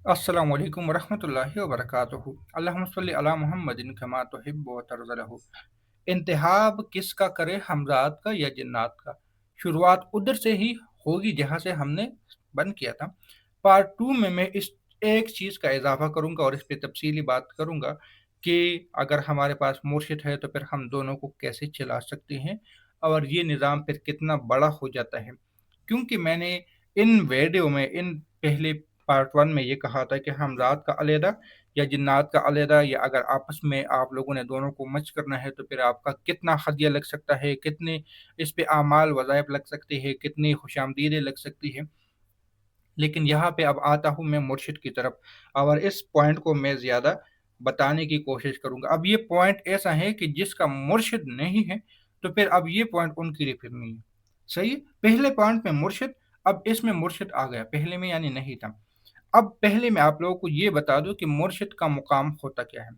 अस्सलाम वालेकुम वरहमतुल्लाहि वबरकातुहू। अल्लाहुम्मा सल्लि अला मुहम्मदिन कमा तुहिब्बु व तर्ज़लहू। इंतखाब किसका करे, हमज़ात का या जिन्नात का? शुरुआत उधर से ही होगी जहाँ से हमने बंद किया था। पार्ट टू में मैं इस एक चीज़ का इजाफा करूँगा और इस पे तफसीली बात करूँगा कि अगर हमारे पास मुर्शिद है तो फिर हम दोनों को कैसे चला सकते हैं और ये निज़ाम फिर कितना बड़ा हो जाता है। क्योंकि मैंने इन वीडियो में इन पहले पार्ट वन में ये कहा था कि हमज़ात का अलहदा या जिन्नात का अलहदा, या अगर आपस में आप लोगों ने दोनों को मच करना है तो फिर आपका कितना हदिया लग सकता है, कितने इस पे आमाल वज़ाइफ लग सकते हैं, कितनी खुशामदीदें लग सकती हैं। लेकिन यहाँ पे अब आता हूँ मैं मुर्शिद की तरफ, और इस पॉइंट को मैं ज़्यादा बताने की कोशिश करूँगा। अब ये पॉइंट ऐसा है कि जिसका मुर्शिद नहीं है तो फिर अब ये पॉइंट उनके लिए फिर नहीं है। सही है? पहले पॉइंट में मुर्शिद, अब इसमें मुर्शिद आ गया, पहले में यानी नहीं था। अब पहले मैं आप लोगों को ये बता दूं कि मुर्शिद का मुकाम होता क्या है।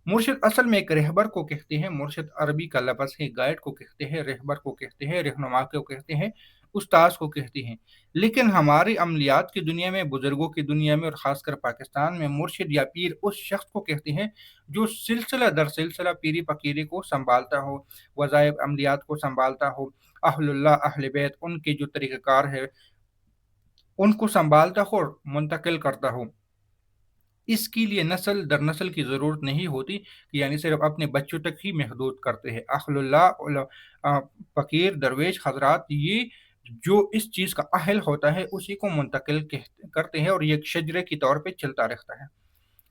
मुर्शिद असल में एक रहबर को कहते हैं। मुर्शिद अरबी का लफ्ज़ है, गाइड को कहते हैं, रहबर को कहते हैं, रहनुमा को कहते हैं, उस्ताद को कहते हैं। लेकिन हमारी अमलियात की दुनिया में, बुजुर्गों की दुनिया में और ख़ासकर पाकिस्तान में मुर्शिद या पीर उस शख्स को कहते हैं जो सिलसिला दर सिलसिला पीरी फ़कीरी को संभालता हो, वज़ाइफ अमलियात को संभालता हो, अहलुल्लाह अहले बैत उनके जो तरीक़ाकार है उनको संभालता हो और मुंतकिल करता हो। इसके लिए नस्ल दर नस्ल की ज़रूरत नहीं होती, यानी सिर्फ अपने बच्चों तक ही महदूद करते हैं। अहलुल्लाह फ़कीर दरवेश हजरात, ये जो इस चीज़ का अहल होता है उसी को मुंतकिल करते हैं और ये एक शजरे के तौर पे चलता रहता है।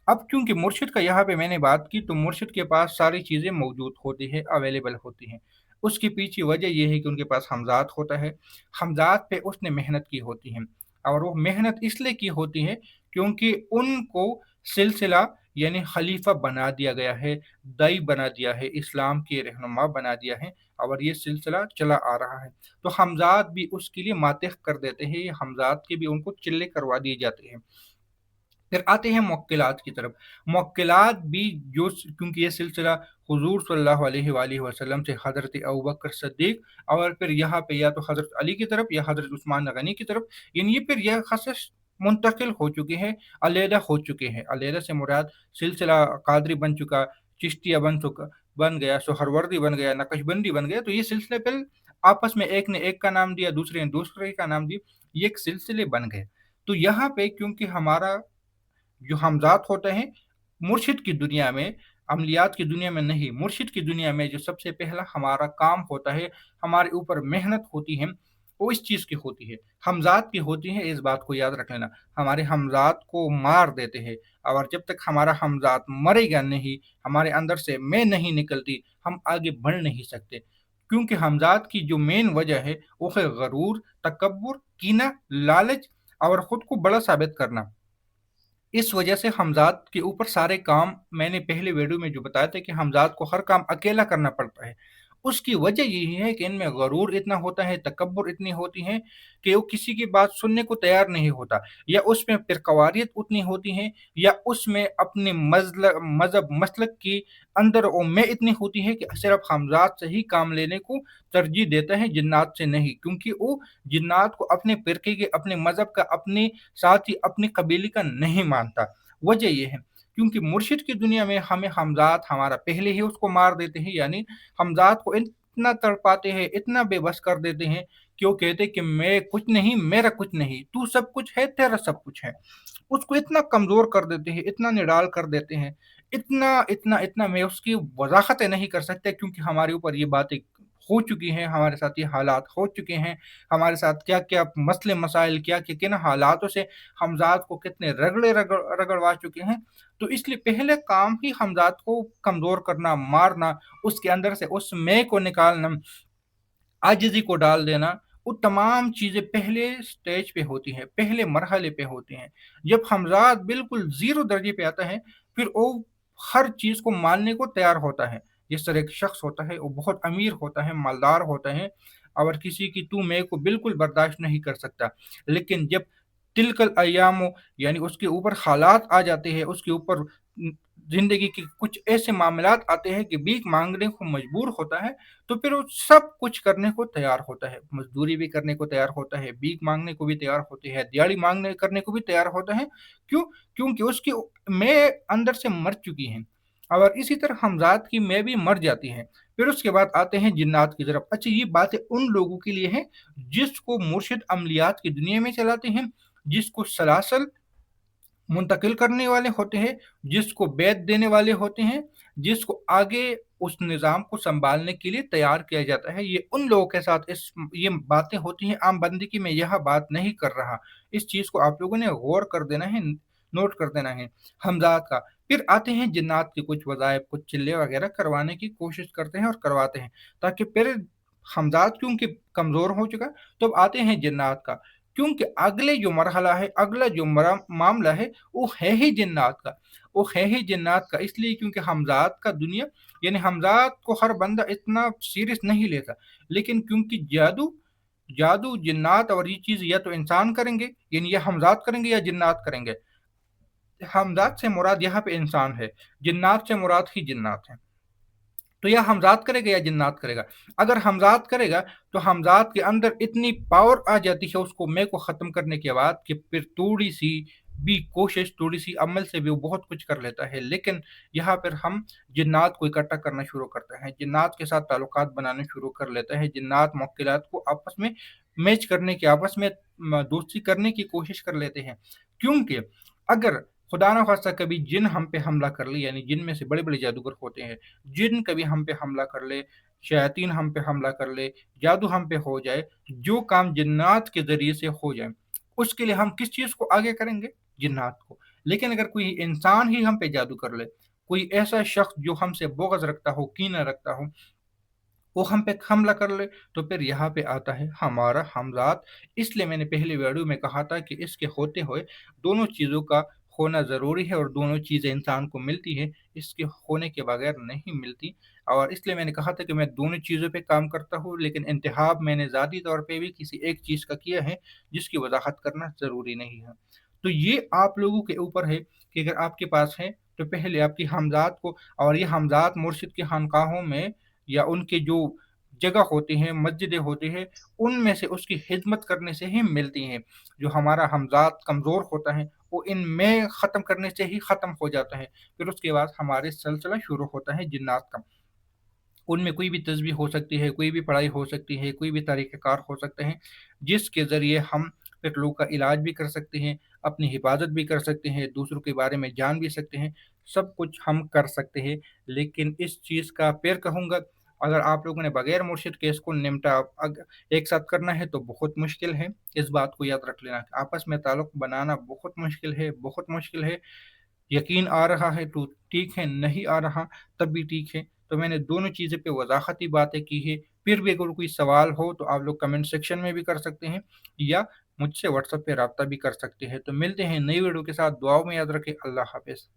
अब क्योंकि मुर्शिद का यहाँ पे मैंने बात की तो मुर्शिद के पास सारी चीज़ें मौजूद होती हैं, अवेलेबल होती हैं। उसके पीछे वजह ये है कि उनके पास हमज़ात होता है। हमज़ात पे उसने मेहनत की होती है, और वो मेहनत इसलिए की होती है क्योंकि उनको सिलसिला यानी खलीफा बना दिया गया है, दाई बना दिया है, इस्लाम के रहनुमा बना दिया है, और ये सिलसिला चला आ रहा है। तो हमज़ात भी उसके लिए मातह कर देते हैं, ये हमज़ात के भी उनको चिल्ले करवा दिए जाते हैं। फिर आते हैं मुवक्किलात की तरफ। मुवक्किलात भी जो क्योंकि ये सिलसिला हुज़ूर सल्लल्लाहु अलैहि वसल्लम से हज़रत अबू बकर सिद्दीक़ और फिर यहाँ पे या तो हज़रत अली की तरफ या हज़रत उस्मान गनी की तरफ, यानी ये फिर यह ख़सस मुंतकिल हो चुके हैं, अलहदा हो चुके हैं। अलहदा से मुराद सिलसिला कादरी बन चुका, चिश्तिया बन गया, सोहरवर्दी बन गया, नक्शबंदी बन गया। तो ये सिलसिले फिर आपस में एक ने एक का नाम दिया, दूसरे ने दूसरे का नाम दिया, ये एक सिलसिले बन गए। तो यहाँ पे क्योंकि हमारा जो हमज़ात होते हैं मुर्शिद की दुनिया में, अमलियात की दुनिया में नहीं, मुर्शिद की दुनिया में जो सबसे पहला हमारा काम होता है, हमारे ऊपर मेहनत होती है, वो इस चीज़ की होती है, हमज़ात की होती है। इस बात को याद रख लेना। हमारे हमज़ात को मार देते हैं, और जब तक हमारा हमज़ात मरेगा नहीं, हमारे अंदर से मैं नहीं निकलती, हम आगे बढ़ नहीं सकते। क्योंकि हमज़ात की जो मेन वजह है वो है गरूर, तकब्बुर, कीना, लालच और खुद को बड़ा साबित करना। इस वजह से हमज़ात के ऊपर सारे काम, मैंने पहले वीडियो में जो बताया था कि हमज़ात को हर काम अकेला करना पड़ता है। उसकी वजह यही है कि इनमें गरूर इतना होता है, तकब्बुर इतनी होती है कि वो किसी की बात सुनने को तैयार नहीं होता, या उसमें फ़िरक़वारियत उतनी होती है, या उसमें अपने मज़हब मसलक की अंदर वो में इतनी होती है कि सिर्फ़ हमज़ात से ही काम लेने को तरजीह देता है, जिन्नात से नहीं। क्योंकि वो जिन्नात को अपने फ़िरके के, अपने मज़हब का, अपने साथ ही अपनी कबीले का नहीं मानता। वजह ये है क्योंकि मुर्शिद की दुनिया में हमें हमज़ात हमारा पहले ही उसको मार देते हैं, यानी हमज़ात को इतना तड़पाते हैं, इतना बेबस कर देते हैं कि वो कहते हैं कि मैं कुछ नहीं, मेरा कुछ नहीं, तू सब कुछ है, तेरा सब कुछ है। उसको इतना कमज़ोर कर देते हैं, इतना निढाल कर देते हैं, इतना, इतना, इतना मैं उसकी वज़ाहतें नहीं कर सकता क्योंकि हमारे ऊपर ये बातें हो चुकी हैं, हमारे साथ ये हालात हो चुके हैं, हमारे साथ क्या-क्या मसले मसाइल, क्या-क्या किन हालातों से हमज़ात को कितने रगड़वा चुके हैं। तो इसलिए पहले काम ही हमज़ात को कमज़ोर करना, मारना, उसके अंदर से उस मैं को निकालना, आजिज़ी को डाल देना, वो तमाम चीज़ें पहले स्टेज पे होती हैं, पहले मरहले पे होती हैं। जब हमज़ात बिल्कुल ज़ीरो दर्जे पे आता है, फिर वो हर चीज़ को मानने को तैयार होता है। जिस तरह एक शख्स होता है, वो बहुत अमीर होता है, मालदार होता है, और किसी की तू मैं को बिल्कुल बर्दाश्त नहीं कर सकता। लेकिन जब तिल्कल अय्यामु यानी उसके ऊपर हालात आ जाते हैं, उसके ऊपर जिंदगी के कुछ ऐसे मामलात आते हैं कि भीख मांगने को मजबूर होता है, तो फिर वो सब कुछ करने को तैयार होता है, मजदूरी भी करने को तैयार होता है, भीख मांगने को भी तैयार होती है, दिहाड़ी मांगने करने को भी तैयार होता है। क्यों? क्योंकि उसकी मैं अंदर से मर चुकी है। और इसी तरह हमजाद की मैं भी मर जाती है। फिर उसके बाद आते हैं जिन्नात की तरफ। अच्छा, ये बातें उन लोगों के लिए हैं जिसको मुर्शिद अमलियात की दुनिया में चलाते हैं, जिसको सलासल मुंतकिल करने वाले होते हैं, जिसको बैत देने वाले होते हैं, जिसको आगे उस निज़ाम को संभालने के लिए तैयार किया जाता है। ये उन लोगों के साथ ये बातें होती हैं आम बंदी की। मैं यह बात नहीं कर रहा, इस चीज़ को आप लोगों ने गौर कर देना है, नोट कर देना है। हमजाद का फिर आते हैं जिन्नात के कुछ वज़ाइफ, कुछ चिल्ले वगैरह करवाने की कोशिश करते हैं और करवाते हैं, ताकि फिर हमजाद क्योंकि कमज़ोर हो चुका, तो अब आते हैं जिन्नात का। क्योंकि अगले जो मरहला है, अगला जो मामला है, वो है ही जिन्नात का। वो है ही जिन्नात का इसलिए क्योंकि हमजाद का दुनिया, यानी हमजाद को हर बंदा इतना सीरियस नहीं लेता। लेकिन क्योंकि जादू जादू जिन्नात और ये चीज़ या तो इंसान करेंगे, यानी या हमजाद करेंगे या जिन्नात करेंगे। हमजाद से मुराद यहाँ पे इंसान है, जिन्नात से मुराद ही जिन्नात है। तो या हमजाद करेगा या जिन्नात करेगा। अगर हमजाद करेगा तो हमजाद के अंदर इतनी पावर आ जाती है उसको मैं को ख़त्म करने के बाद कि फिर थोड़ी सी भी कोशिश, थोड़ी सी अमल से भी वो बहुत कुछ कर लेता है। लेकिन यहाँ पर हम जिन्नात को इकट्ठा करना शुरू करते हैं, जिन्नात के साथ ताल्लुकात बनाने शुरू कर लेते हैं, जिन्नात मुवक्किलात को आपस में मैच करने की, आपस में दोस्ती करने की कोशिश कर लेते हैं। क्योंकि अगर खुदा न खास्ता कभी जिन हम पे हमला कर ले, यानी जिन में से बड़े बड़े जादूगर होते हैं, जिन कभी हम पे हमला कर ले, शयातीन हम पे हमला कर ले, जादू हम पे हो जाए, जो काम जिन्नात के ज़रिए से हो जाए, उसके लिए हम किस चीज़ को आगे करेंगे? जिन्नात को। लेकिन अगर कोई इंसान ही हम पे जादू कर ले, कोई ऐसा शख्स जो हमसे बुग़्ज़ रखता हो, कीना रखता हो, वो हम पे हमला कर ले, तो फिर यहाँ पे आता है हमारा हमज़ात। इसलिए मैंने पहले वीडियो में कहा था कि इसके होते हुए दोनों चीज़ों का होना ज़रूरी है और दोनों चीज़ें इंसान को मिलती है, इसके होने के बगैर नहीं मिलती। और इसलिए मैंने कहा था कि मैं दोनों चीज़ों पे काम करता हूँ, लेकिन इंतखाब मैंने ज़ाती तौर पे भी किसी एक चीज़ का किया है, जिसकी वज़ाहत करना ज़रूरी नहीं है। तो ये आप लोगों के ऊपर है कि अगर आपके पास है, तो पहले आपकी हमज़ात को, और ये हमज़ात मुर्शिद की खानकाहों में या उनके जो जगह होती हैं, मस्जिदें होती हैं, उनमें से उसकी खिदमत करने से ही मिलती हैं। जो हमारा हमज़ात कमज़ोर होता है, वो इनमें ख़त्म करने से ही ख़त्म हो जाता है। फिर उसके बाद हमारे सिलसिला शुरू होता है जिन्नात का। उनमें कोई भी तस्बीह हो सकती है, कोई भी पढ़ाई हो सकती है, कोई भी तरीक़ेकार हो सकते हैं, जिसके ज़रिए हम फिर लोगों का इलाज भी कर सकते हैं, अपनी हिफाज़त भी कर सकते हैं, दूसरों के बारे में जान भी सकते हैं, सब कुछ हम कर सकते हैं। लेकिन इस चीज़ का फिर कहूँगा, अगर आप लोगों ने बगैर मुर्शिद के इसको निपटा एक साथ करना है तो बहुत मुश्किल है। इस बात को याद रख लेना, आपस में ताल्लुक़ बनाना बहुत मुश्किल है, बहुत मुश्किल है। यकीन आ रहा है तो ठीक है, नहीं आ रहा तब भी ठीक है। तो मैंने दोनों चीज़ें पे वज़ाहती बातें की है। फिर भी अगर कोई सवाल हो तो आप लोग कमेंट सेक्शन में भी कर सकते हैं या मुझसे व्हाट्सएप पे राब्ता भी कर सकते हैं। तो मिलते हैं नई वीडियो के साथ, दुआओं में याद रखें। अल्लाह हाफ़िज़।